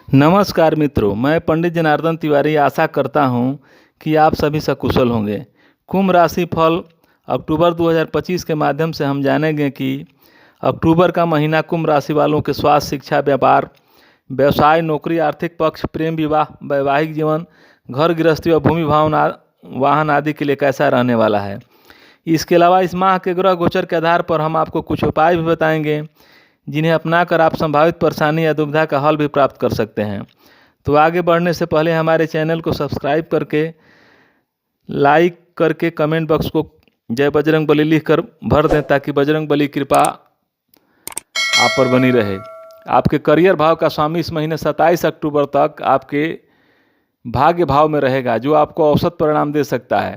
नमस्कार मित्रों, मैं पंडित जनार्दन तिवारी आशा करता हूं कि आप सभी सकुशल होंगे। कुंभ राशि फल अक्टूबर 2025 के माध्यम से हम जानेंगे कि अक्टूबर का महीना कुंभ राशि वालों के स्वास्थ्य, शिक्षा, व्यापार, व्यवसाय, नौकरी, आर्थिक पक्ष, प्रेम, विवाह, वैवाहिक जीवन, घर गृहस्थी और भूमि वाहन आदि के लिए कैसा रहने वाला है। इसके अलावा इस माह के ग्रह गोचर के आधार पर हम आपको कुछ उपाय भी बताएंगे जिन्हें अपनाकर आप संभावित परेशानी या दुविधा का हल भी प्राप्त कर सकते हैं। तो आगे बढ़ने से पहले हमारे चैनल को सब्सक्राइब करके, लाइक करके, कमेंट बॉक्स को जय बजरंग बली लिख कर भर दें ताकि बजरंग बली कृपा आप पर बनी रहे। आपके करियर भाव का स्वामी इस महीने 27 अक्टूबर तक आपके भाग्य भाव में रहेगा, जो आपको औसत परिणाम दे सकता है।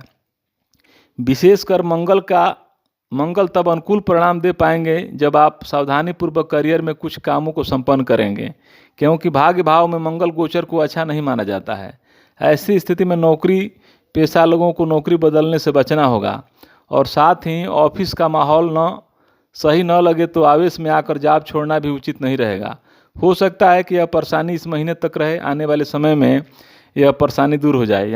विशेषकर मंगल तब अनुकूल परिणाम दे पाएंगे जब आप सावधानीपूर्वक करियर में कुछ कामों को संपन्न करेंगे, क्योंकि भाग्य भाव में मंगल गोचर को अच्छा नहीं माना जाता है। ऐसी स्थिति में नौकरी पेशा लोगों को नौकरी बदलने से बचना होगा, और साथ ही ऑफिस का माहौल सही न लगे तो आवेश में आकर जॉब छोड़ना भी उचित नहीं रहेगा। हो सकता है कि यह परेशानी इस महीने तक रहे, आने वाले समय में यह परेशानी दूर हो जाए।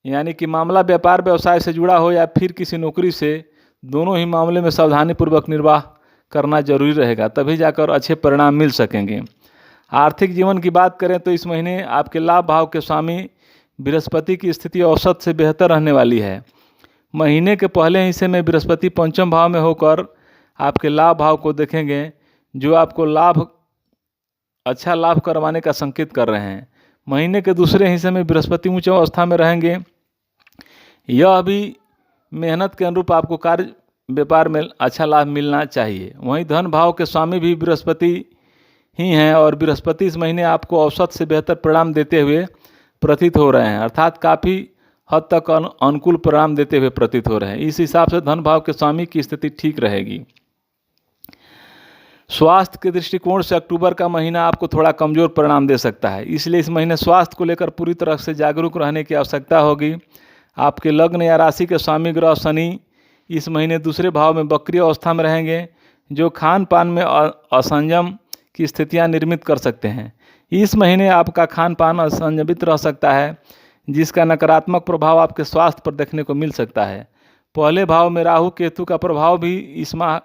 यानी कि मामला व्यापार व्यवसाय से जुड़ा हो या फिर किसी नौकरी से, दोनों ही मामले में सावधानीपूर्वक निर्वाह करना जरूरी रहेगा, तभी जाकर अच्छे परिणाम मिल सकेंगे। आर्थिक जीवन की बात करें तो इस महीने आपके लाभ भाव के स्वामी बृहस्पति की स्थिति औसत से बेहतर रहने वाली है। महीने के पहले हिस्से में बृहस्पति पंचम भाव में होकर आपके लाभ भाव को देखेंगे, जो आपको अच्छा लाभ करवाने का संकेत कर रहे हैं। महीने के दूसरे हिस्से में बृहस्पति उच्च अवस्था में रहेंगे। यह भी मेहनत के अनुरूप आपको कार्य व्यापार में अच्छा लाभ मिलना चाहिए। वहीं धन भाव के स्वामी भी बृहस्पति ही हैं, और बृहस्पति इस महीने आपको औसत से बेहतर परिणाम देते हुए प्रतीत हो रहे हैं, अर्थात काफ़ी हद तक अनुकूल परिणाम देते हुए प्रतीत हो रहे हैं। इस हिसाब से धन भाव के स्वामी की स्थिति ठीक रहेगी। स्वास्थ्य के दृष्टिकोण से अक्टूबर का महीना आपको थोड़ा कमज़ोर परिणाम दे सकता है, इसलिए इस महीने स्वास्थ्य को लेकर पूरी तरह से जागरूक रहने की आवश्यकता होगी। आपके लग्न या राशि के स्वामी ग्रह शनि इस महीने दूसरे भाव में वक्री अवस्था में रहेंगे, जो खान पान में असंयम की स्थितियां निर्मित कर सकते हैं। इस महीने आपका खान पान असंयमित रह सकता है, जिसका नकारात्मक प्रभाव आपके स्वास्थ्य पर देखने को मिल सकता है। पहले भाव में राहु केतु का प्रभाव भी इस माह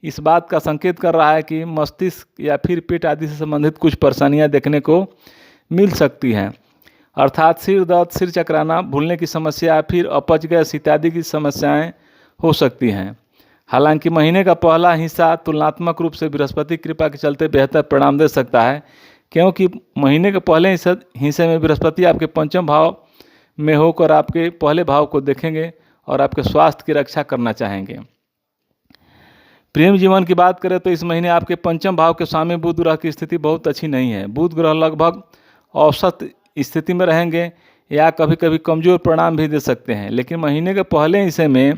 इस बात का संकेत कर रहा है कि मस्तिष्क या फिर पेट आदि से संबंधित कुछ परेशानियां देखने को मिल सकती हैं, अर्थात सिर दर्द, सिर चकराना, भूलने की समस्या, फिर अपच गैस इत्यादि की समस्याएं हो सकती हैं। हालांकि महीने का पहला हिस्सा तुलनात्मक रूप से बृहस्पति कृपा के चलते बेहतर परिणाम दे सकता है, क्योंकि महीने के पहले हिस्से में बृहस्पति आपके पंचम भाव में होकर आपके पहले भाव को देखेंगे और आपके स्वास्थ्य की रक्षा करना चाहेंगे। प्रेम जीवन की बात करें तो इस महीने आपके पंचम भाव के स्वामी बुध ग्रह की स्थिति बहुत अच्छी नहीं है। बुध ग्रह लगभग औसत स्थिति में रहेंगे या कभी कभी कमज़ोर परिणाम भी दे सकते हैं, लेकिन महीने के पहले हिस्से में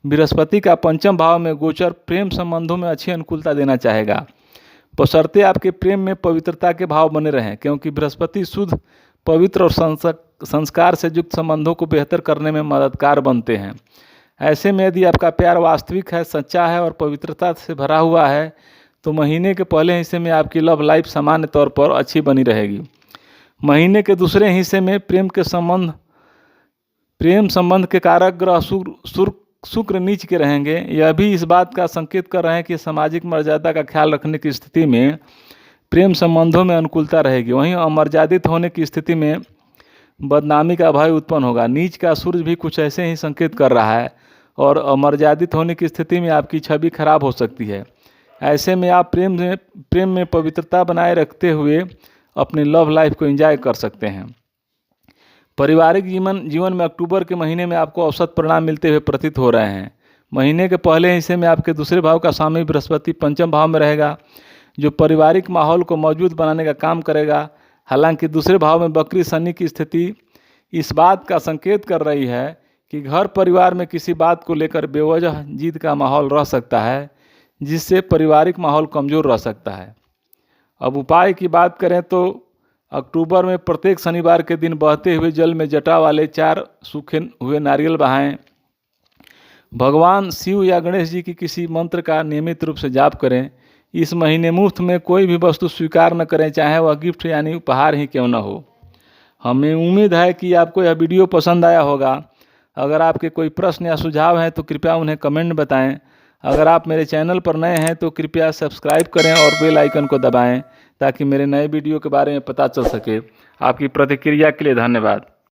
बृहस्पति का पंचम भाव में गोचर प्रेम संबंधों में अच्छी अनुकूलता देना चाहेगा, बशर्ते आपके प्रेम में पवित्रता के भाव बने रहें, क्योंकि बृहस्पति शुद्ध, पवित्र और संस्कार से युक्त संबंधों को बेहतर करने में मददगार बनते हैं। ऐसे में यदि आपका प्यार वास्तविक है, सच्चा है और पवित्रता से भरा हुआ है, तो महीने के पहले हिस्से में आपकी लव लाइफ सामान्य तौर पर अच्छी बनी रहेगी। महीने के दूसरे हिस्से में प्रेम संबंध के कारक ग्रह शुक्र नीच के रहेंगे। यह भी इस बात का संकेत कर रहे हैं कि सामाजिक मर्यादा का ख्याल रखने की स्थिति में प्रेम संबंधों में अनुकूलता रहेगी। वहीं अमर्यादित होने की स्थिति में बदनामी का भय उत्पन्न होगा। नीच का सूर्य भी कुछ ऐसे ही संकेत कर रहा है, और अमर्यादित होने की स्थिति में आपकी छवि खराब हो सकती है। ऐसे में आप प्रेम में पवित्रता बनाए रखते हुए अपनी लव लाइफ को एंजॉय कर सकते हैं। पारिवारिक जीवन में अक्टूबर के महीने में आपको औसत परिणाम मिलते हुए प्रतीत हो रहे हैं। महीने के पहले हिस्से में आपके दूसरे भाव का स्वामी बृहस्पति पंचम भाव में रहेगा, जो पारिवारिक माहौल को मजबूत बनाने का काम करेगा। हालांकि दूसरे भाव में वक्री शनि की स्थिति इस बात का संकेत कर रही है कि घर परिवार में किसी बात को लेकर बेवजह जिद का माहौल रह सकता है, जिससे पारिवारिक माहौल कमज़ोर रह सकता है। अब उपाय की बात करें तो अक्टूबर में प्रत्येक शनिवार के दिन बहते हुए जल में जटा वाले 4 सूखे हुए नारियल बहाएं। भगवान शिव या गणेश जी की किसी मंत्र का नियमित रूप से जाप करें। इस महीने मुफ्त में कोई भी वस्तु स्वीकार न करें, चाहे वह गिफ्ट यानी उपहार ही क्यों न हो। हमें उम्मीद है कि आपको यह वीडियो पसंद आया होगा। अगर आपके कोई प्रश्न या सुझाव हैं तो कृपया उन्हें कमेंट बताएं। अगर आप मेरे चैनल पर नए हैं तो कृपया सब्सक्राइब करें और बेल आइकन को दबाएं ताकि मेरे नए वीडियो के बारे में पता चल सके। आपकी प्रतिक्रिया के लिए धन्यवाद।